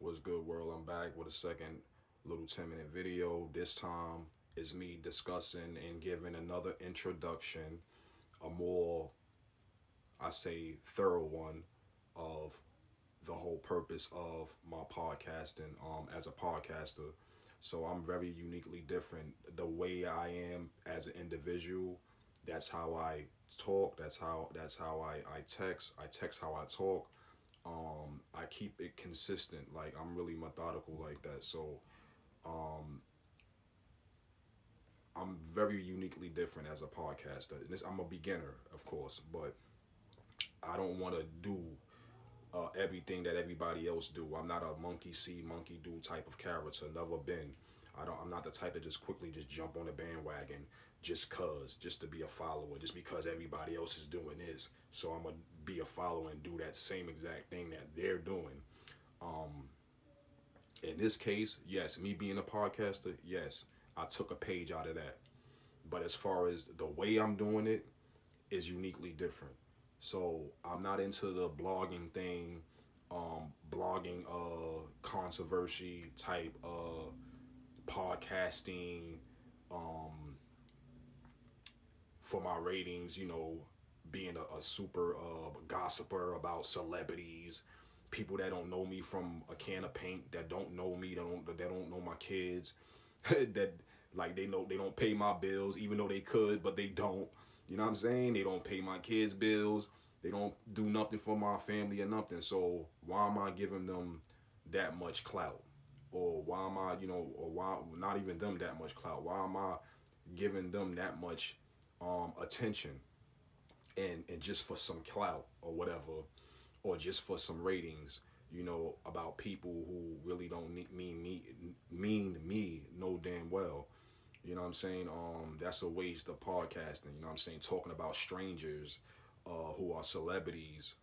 What's good, world? I'm back with a second little 10-minute video. This time is me discussing and giving another introduction, a more, I say, thorough one of the whole purpose of my podcasting as a podcaster. So I'm very uniquely different. The way I am as an individual, that's how I talk, that's how I text. I text how I talk. I keep it consistent. Like I'm really methodical like that. So um, I'm very uniquely different as a podcaster. And I'm a beginner, of course, but I don't want to do everything that everybody else do. I'm not a monkey see, monkey do type of character. Never been. I'm not the type to just quickly just jump on the bandwagon just to be a follower, just because everybody else is doing this. So I'm gonna be a follower and do that same exact thing that they're doing. Um, in this case, yes, me being a podcaster, yes, I took a page out of that. But as far as the way I'm doing it is uniquely different. So I'm not into the blogging thing, blogging controversy type podcasting um, for my ratings, being a super gossiper about celebrities, people that don't know me from a can of paint, that don't know me, that don't know my kids, that like they don't pay my bills, even though they could, but they don't. You know what I'm saying? They don't pay my kids' bills. They don't do nothing for my family or nothing. So why am I giving them that much clout? Or why am I, or why not even them that much clout? Why am I giving them that much attention and just for some clout or whatever, or just for some ratings, about people who really don't mean me no damn well. You know what I'm saying? That's a waste of podcasting. You know what I'm saying? Talking about strangers, who are celebrities,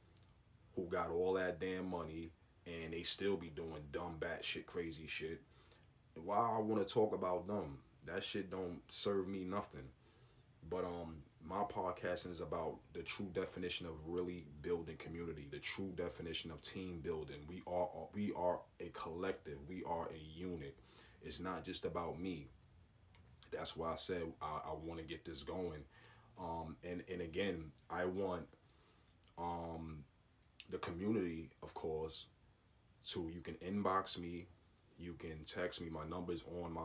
who got all that damn money, and they still be doing dumb, batshit, crazy shit. Why I want to talk about them? That shit don't serve me nothing. But my podcasting is about the true definition of really building community, the true definition of team building. We are a collective. We are a unit. It's not just about me. That's why I said I want to get this going. And again, I want um, the community, of course, to you can inbox me, you can text me. My number's on my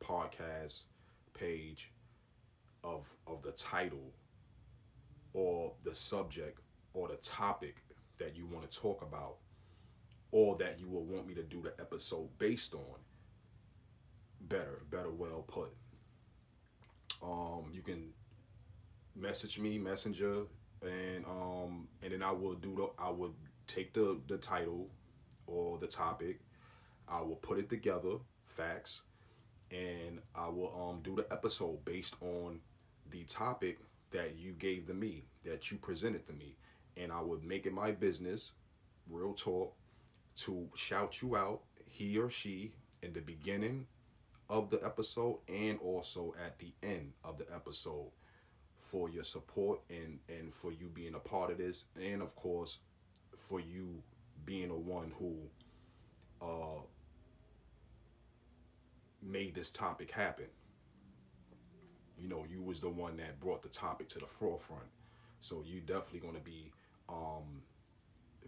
podcast page of the title or the subject or the topic that you want to talk about or that you will want me to do the episode based on. Better well put. You can message me, messenger, and then I would take the title or the topic, I will put it together, facts, and I will do the episode based on the topic that you gave to me, that you presented to me. And I would make it my business, real talk, to shout you out, he or she, in the beginning of the episode and also at the end of the episode, for your support and for you being a part of this, and of course for you being the one who uh, made this topic happen. You was the one that brought the topic to the forefront. So you definitely going to be um,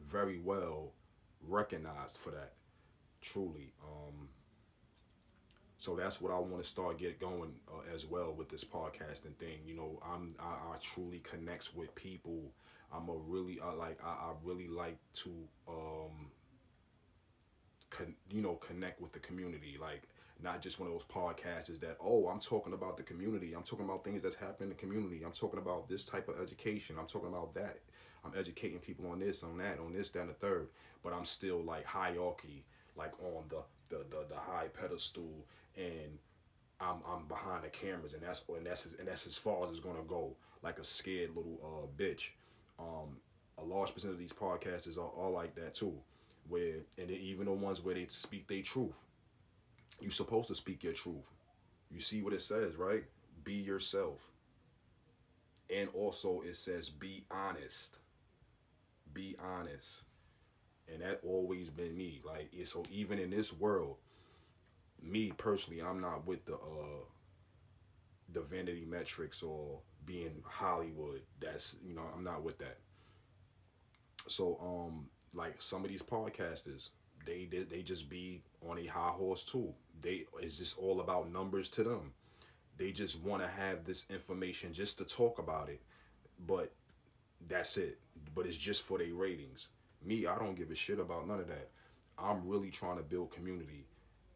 very well recognized for that, truly. So that's what I want to start get going as well with this podcasting thing. I truly connects with people. I'm a really I really like to connect with the community. Like, not just one of those podcasts is that, oh, I'm talking about the community. I'm talking about things that's happening in the community. I'm talking about this type of education. I'm talking about that. I'm educating people on this, on that, on this, that, and the third. But I'm still like hierarchy, like on the high pedestal, and I'm behind the cameras, and that's as far as it's gonna go, like a scared little bitch. A large percent of these podcasts are like that too, where and even the ones where they speak their truth. You're supposed to speak your truth. You see what it says, right? Be yourself, and also it says be honest. Be honest, And that always been me. Like, so even in this world, me personally, I'm not with the vanity metrics or being Hollywood. That's, I'm not with that. So like some of these podcasters, they just be on a high horse too. They It's just all about numbers to them. They just want to have this information just to talk about it, but that's it. But it's just for their ratings. Me, I don't give a shit about none of that. I'm really trying to build community.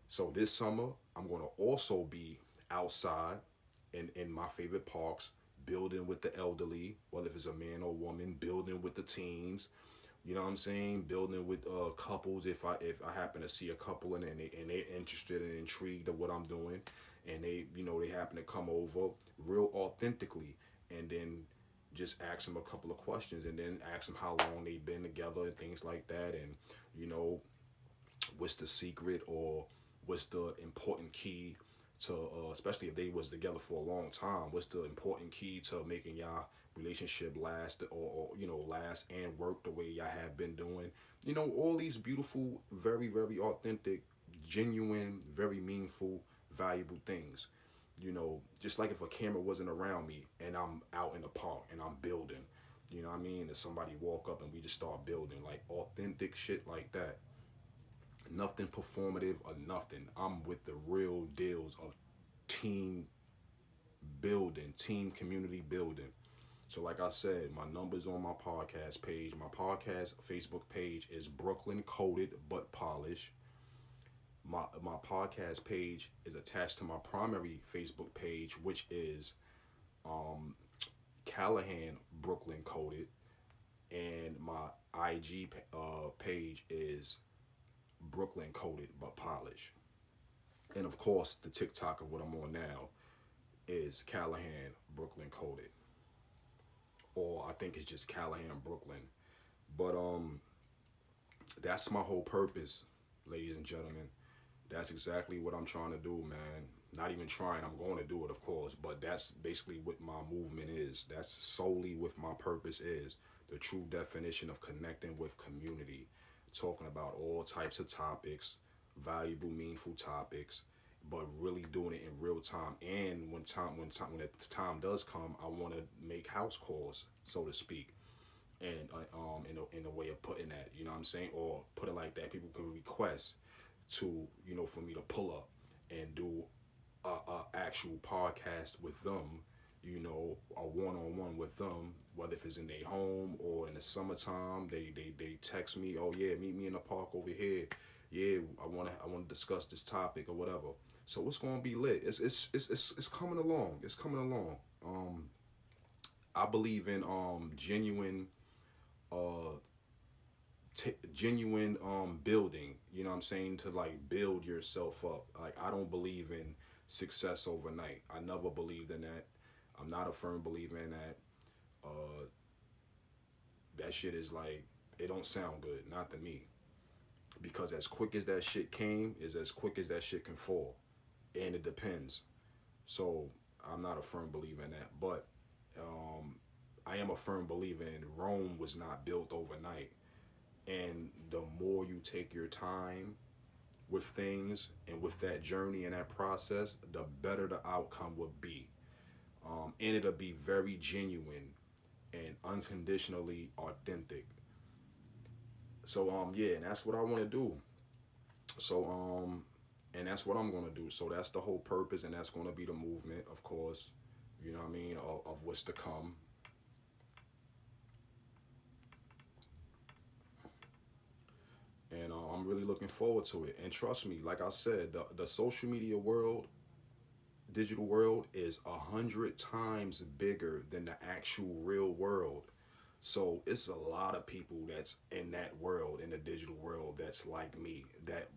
So this summer, I'm going to also be outside in my favorite parks, building with the elderly, whether if it's a man or woman, building with the teens. You know what I'm saying? Building with couples. If I happen to see a couple and they're interested and intrigued of what I'm doing, and they happen to come over real authentically, and then just ask them a couple of questions, and then ask them how long they've been together and things like that, and you know what's the secret or what's the important key to especially if they was together for a long time, what's the important key to making y'all relationship last, or last and work the way y'all have been doing, all these beautiful, very very authentic, genuine, very meaningful, valuable things. Just like if a camera wasn't around me and I'm out in the park and I'm building, you know what I mean, and somebody walk up and we just start building, like authentic shit like that. Nothing performative or nothing. I'm with the real deals of team building, team community building. So, like I said, my numbers on my podcast page. My podcast Facebook page is Brooklyn Coded but Polished. My podcast page is attached to my primary Facebook page, which is um, Callahan Brooklyn Coded, and my IG page is Brooklyn Coded but Polished. And of course, the TikTok of what I'm on now is Callahan Brooklyn Coded, or I think it's just Callahan Brooklyn. But that's my whole purpose, ladies and gentlemen. That's exactly what I'm trying to do, man. Not even trying, I'm going to do it, of course. But that's basically what my movement is. That's solely what my purpose is. The true definition of connecting with community, talking about all types of topics, valuable, meaningful topics, but really doing it in real time. And when the time does come, I want to make house calls, so to speak, and in a way of putting that, you know what I'm saying, or put it like that, people can request to, for me to pull up and do a actual podcast with them, a one-on-one with them, whether if it's in their home or in the summertime, they text me, oh yeah, meet me in the park over here, yeah, I want to discuss this topic or whatever. So it's gonna be lit. It's coming along. It's coming along. I believe in uh genuine building, you know what I'm saying, to like build yourself up. Like, I don't believe in success overnight. I never believed in that. I'm not a firm believer in that. uh that shit is like, it don't sound good, not to me, because as quick as that shit came is as quick as that shit can fall, and it depends. So I'm not a firm believer in that, but um I am a firm believer in Rome was not built overnight. And the more you take your time with things and with that journey and that process, the better the outcome would be. And it'll be very genuine and unconditionally authentic. So yeah, and that's what I want to do. So and that's what I'm gonna do. So that's the whole purpose, and that's gonna be the movement, of course. You know what I mean, of what's to come. And I'm really looking forward to it. And trust me, like I said, the social media world, digital world, is 100 times bigger than the actual real world. So it's a lot of people that's in that world, in the digital world, that's like me, that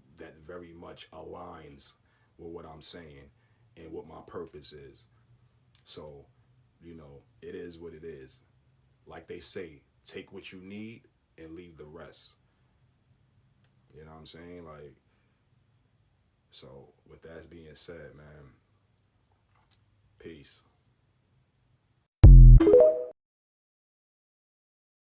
very much aligns with what I'm saying and what my purpose is. So, it is what it is. Like they say, take what you need and leave the rest. You know what I'm saying? Like, so with that being said, man, peace.